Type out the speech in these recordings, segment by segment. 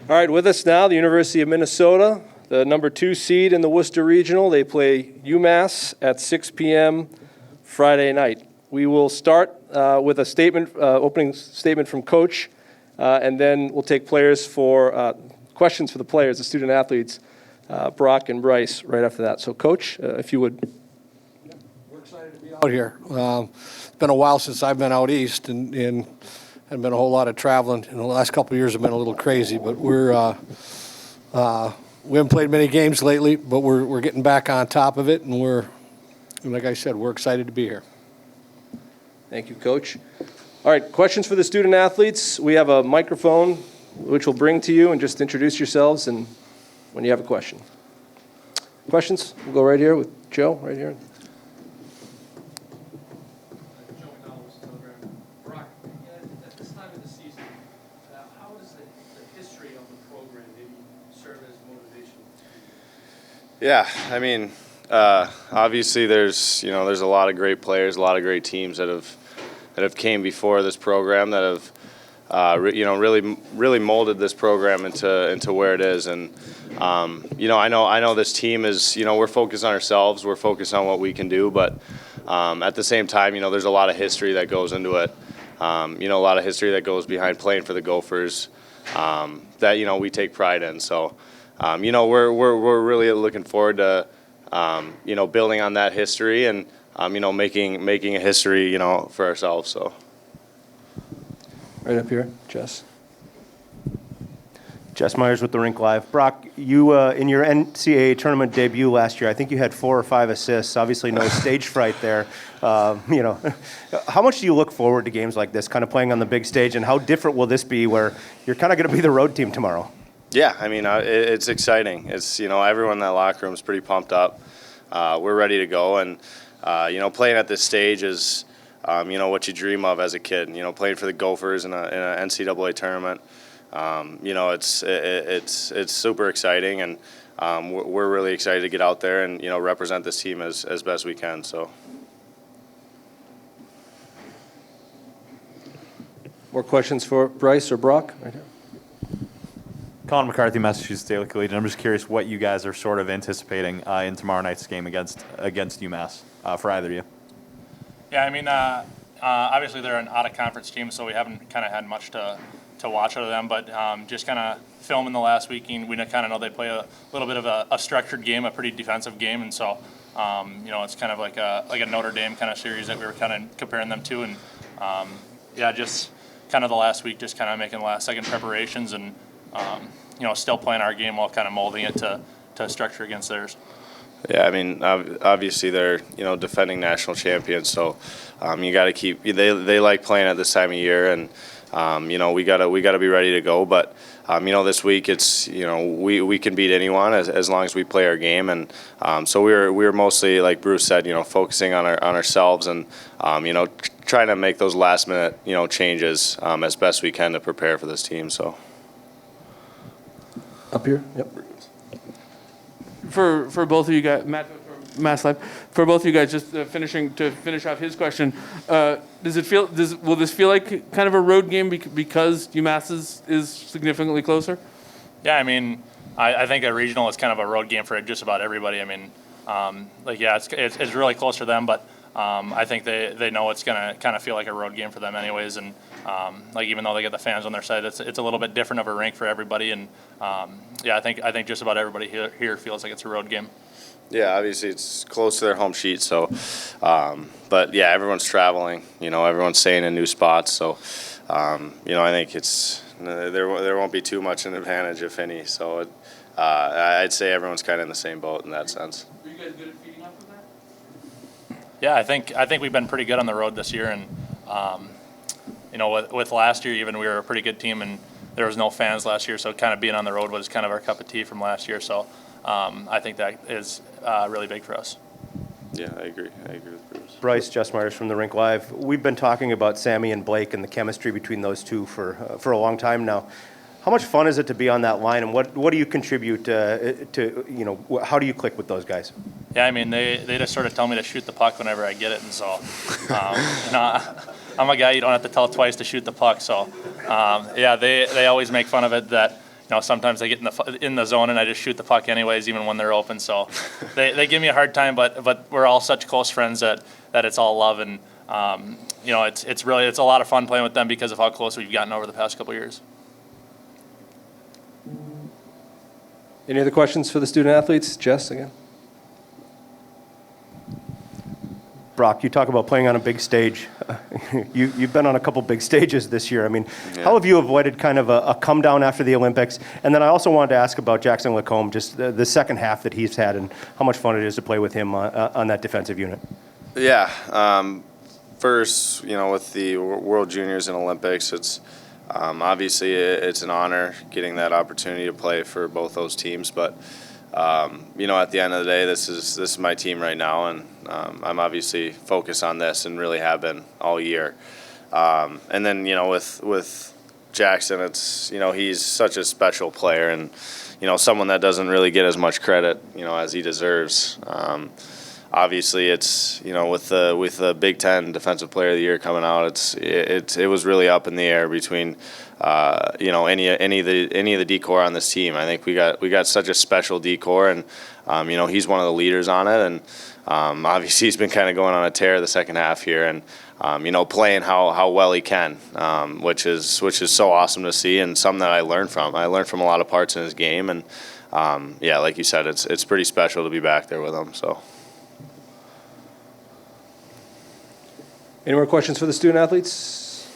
All right, with us now, the University of Minnesota, the number 2 seed in the Worcester Regional. They play UMass at 6 p.m. Friday night. We will start with a statement, opening statement from Coach, and then we'll take players for questions for the players, the student athletes, Brock and Bryce, right after that. So, Coach, if you would. We're excited to be out here. It's been a while since I've been out east, and been a whole lot of traveling. And the last couple of years have been a little crazy, but we haven't played many games lately, but we're getting back on top of it, and like I said, we're excited to be here. Thank you, Coach. All right, questions for the student athletes. We have a microphone which we'll bring to you, and just introduce yourselves and when you have a question. Questions? We'll go right here with Joe, right here. Brock, at this time of the season, how does the history of the program maybe serve as motivation? Yeah, I mean, obviously there's a lot of great players, a lot of great teams that have came before this program that have really molded this program into where it is. And I know this team is, we're focused on ourselves, we're focused on what we can do, but at the same time, there's a lot of history that goes into it. A lot of history that goes behind playing for the Gophers that we take pride in. So we're really looking forward to building on that history and making a history for ourselves. So. Right up here, Jess. Jess Myers with the Rink Live. Brock, you in your NCAA tournament debut last year, I think you had 4 or 5 assists. Obviously, no stage fright there. How much do you look forward to games like this, kind of playing on the big stage, and how different will this be, where you're kind of going to be the road team tomorrow? Yeah, I mean, it's exciting. It's everyone in that locker room is pretty pumped up. We're ready to go, and playing at this stage is. What you dream of as a kid. Playing for the Gophers in an NCAA tournament. It's super exciting, and we're really excited to get out there and represent this team as best we can. So. More questions for Bryce or Brock? Right here. Colin McCarthy, Massachusetts Daily Collegian. I'm just curious what you guys are sort of anticipating in tomorrow night's game against UMass for either of you. Yeah, I mean, obviously they're an out-of-conference team, so we haven't kind of had much to watch out of them. But just kind of filming the last weekend, we kind of know they play a little bit of a structured game, a pretty defensive game, and so it's kind of like a Notre Dame kind of series that we were kind of comparing them to, and just kind of the last week, just kind of making last-second preparations, and still playing our game while kind of molding it to structure against theirs. Yeah, I mean, obviously they're defending national champions, so you got to keep. They like playing at this time of year, and we gotta be ready to go. But this week it's we can beat anyone as long as we play our game, and so we were mostly, like Bruce said, focusing on ourselves and trying to make those last minute changes as best we can to prepare for this team. So Up here. Yep. For both of you guys, Matt from Mass Live, for both of you guys, just to finish off his question, will this feel like kind of a road game because UMass is significantly closer? Yeah, I mean, I think a regional is kind of a road game for just about everybody. I mean, it's really close to them, but I think they know it's gonna kind of feel like a road game for them anyways, and even though they get the fans on their side, it's a little bit different of a rink for everybody, and I think just about everybody here feels like it's a road game. Yeah, obviously it's close to their home sheet, so but yeah, everyone's traveling, everyone's staying in new spots, so I think there won't be too much an advantage, if any, so I'd say everyone's kind of in the same boat in that sense. Are you guys good at feeding off of that? Yeah, I think we've been pretty good on the road this year, and with last year even we were a pretty good team, and there was no fans last year, so kind of being on the road was kind of our cup of tea from last year. So I think that is really big for us. Yeah, I agree with Bruce. Bryce, Jess Myers from the Rink Live. We've been talking about Sammy and Blake and the chemistry between those two for a long time now. How much fun is it to be on that line, and what do you contribute to how do you click with those guys? Yeah, I mean, they just sort of tell me to shoot the puck whenever I get it, and so I'm a guy you don't have to tell twice to shoot the puck. So they always make fun of it that sometimes they get in the zone and I just shoot the puck anyways, even when they're open. So they give me a hard time, but we're all such close friends that it's all love, and it's a lot of fun playing with them because of how close we've gotten over the past couple years. Any other questions for the student athletes? Jess, again? Brock, you talk about playing on a big stage. You've been on a couple big stages this year. I mean, how have you avoided kind of a come down after the Olympics? And then I also wanted to ask about Jackson Lacombe, just the second half that he's had and how much fun it is to play with him on that defensive unit. Yeah. First, with the World Juniors and Olympics, it's obviously it's an honor getting that opportunity to play for both those teams. But at the end of the day, this is my team right now, and I'm obviously focused on this and really have been all year. And then with Jackson, it's he's such a special player, and someone that doesn't really get as much credit as he deserves. Obviously, it's with the Big Ten Defensive Player of the Year coming out, it was really up in the air between any of the decor on this team. I think we got such a special decor, and he's one of the leaders on it, and obviously he's been kind of going on a tear the second half here, and playing how well he can, which is so awesome to see, and something that I learned from. I learned from a lot of parts in his game, and like you said, it's pretty special to be back there with him. So. Any more questions for the student athletes?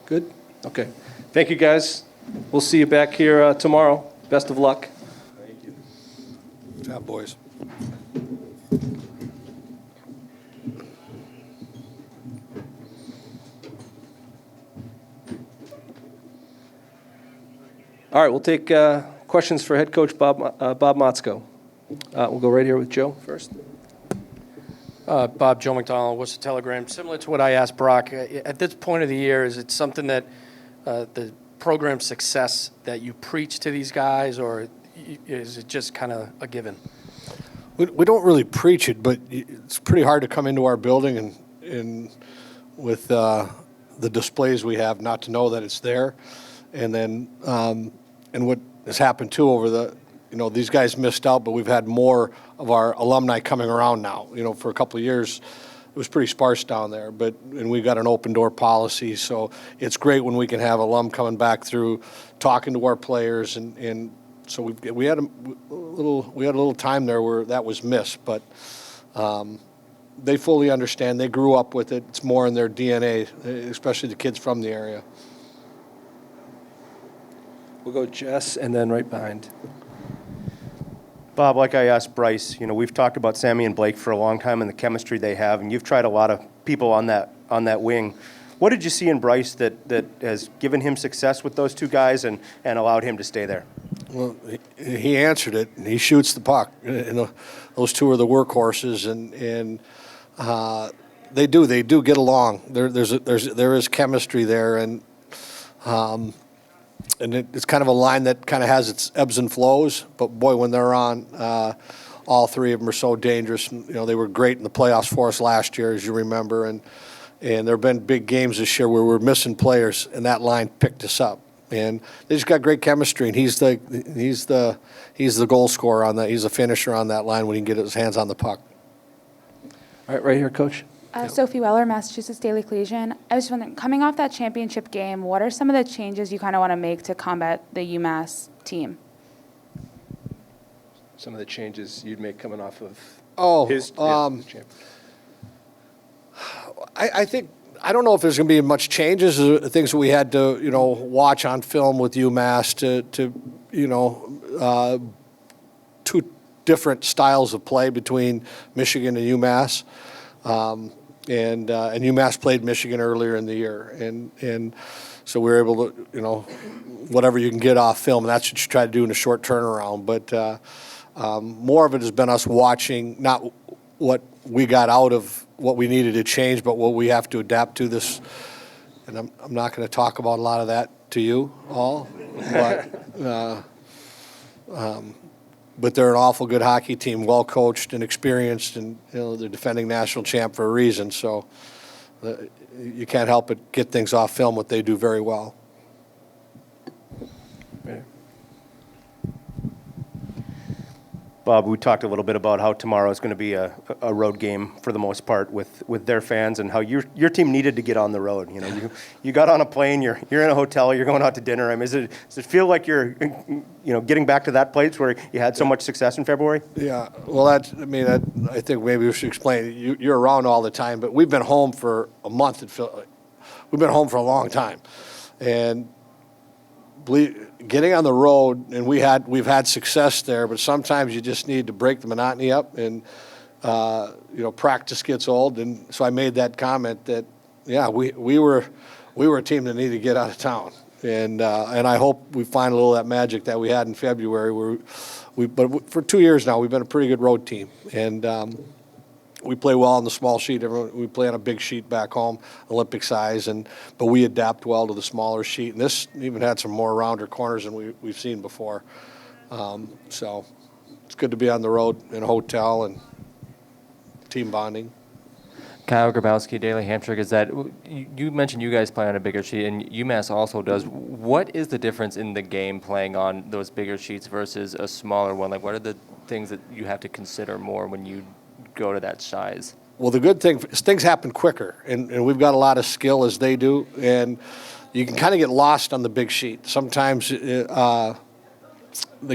Good? Okay. Thank you, guys. We'll see you back here tomorrow. Best of luck. Thank you. Good job, boys. All right, we'll take questions for head coach Bob Motzko. We'll go right here with Joe first. Bob, Joe McDonald, Worcester Telegram. Similar to what I asked Brock, at this point of the year, is it something that the program success that you preach to these guys, or is it just kind of a given? We don't really preach it, but it's pretty hard to come into our building and with the displays we have not to know that it's there. And then and what has happened too over the these guys missed out, but we've had more of our alumni coming around now. For a couple of years, it was pretty sparse down there, and we got an open door policy, so it's great when we can have alum coming back through, talking to our players, and so we had a little time there where that was missed, but they fully understand. They grew up with it. It's more in their DNA, especially the kids from the area. We'll go Jess, and then right behind. Bob, like I asked Bryce, we've talked about Sammy and Blake for a long time and the chemistry they have, and you've tried a lot of people on that wing. What did you see in Bryce that has given him success with those two guys and allowed him to stay there? Well, he answered it. He shoots the puck. Those two are the workhorses, and they do get along. There is chemistry there, and it's kind of a line that kind of has its ebbs and flows. But boy, when they're on, all three of them are so dangerous. They were great in the playoffs for us last year, as you remember, and there have been big games this year where we're missing players, and that line picked us up. And they just got great chemistry, and he's the goal scorer on that. He's a finisher on that line when he can get his hands on the puck. All right here, Coach. Sophie Weller, Massachusetts Daily Collegian. I was wondering, coming off that championship game, what are some of the changes you kind of want to make to combat the UMass team? Some of the changes you'd make coming off of his championship. I think I don't know if there's going to be much changes. Things that we had to watch on film with UMass to two different styles of play between Michigan and UMass. And UMass played Michigan earlier in the year, and so we were able to, whatever you can get off film, and that's what you try to do in a short turnaround. But more of it has been us watching, not what we got out of what we needed to change, but what we have to adapt to this. And I'm not going to talk about a lot of that to you all, but they're an awful good hockey team, well coached and experienced, and they're defending national champ for a reason. So you can't help but get things off film, what they do very well. Bob, we talked a little bit about how tomorrow is going to be a road game for the most part with their fans, and how your team needed to get on the road. You know, you got on a plane, you're in a hotel, you're going out to dinner. I mean, does it feel like you're getting back to that place where you had so much success in February? Yeah, well, I think maybe we should explain. You're around all the time, but we've been home for a month. We've been home for a long time, and getting on the road, and we've had success there, but sometimes you just need to break the monotony up, and practice gets old, and so I made that comment that we were a team that needed to get out of town, and I hope we find a little of that magic that we had in February. But for 2 years now, we've been a pretty good road team, and we play well on the small sheet. We play on a big sheet back home, Olympic size, but we adapt well to the smaller sheet. And this even had some more rounder corners than we've seen before. So it's good to be on the road in a hotel and team bonding. Kyle Grabowski, Daily Hampshire Gazette. You mentioned you guys play on a bigger sheet, and UMass also does. What is the difference in the game playing on those bigger sheets versus a smaller one? Like, what are the things that you have to consider more when you go to that size? Well, the good thing is things happen quicker, and we've got a lot of skill as they do, and you can kind of get lost on the big sheet. Sometimes the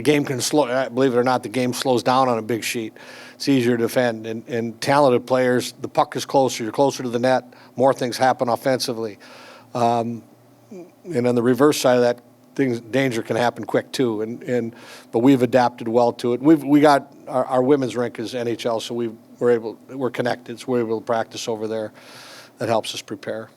game can slow. Believe it or not, the game slows down on a big sheet. It's easier to defend, and talented players, the puck is closer. You're closer to the net. More things happen offensively, and on the reverse side of that, danger can happen quick too. But we've adapted well to it. We got our women's rink is NHL, so we're connected, so we're able to practice over there. That helps us prepare.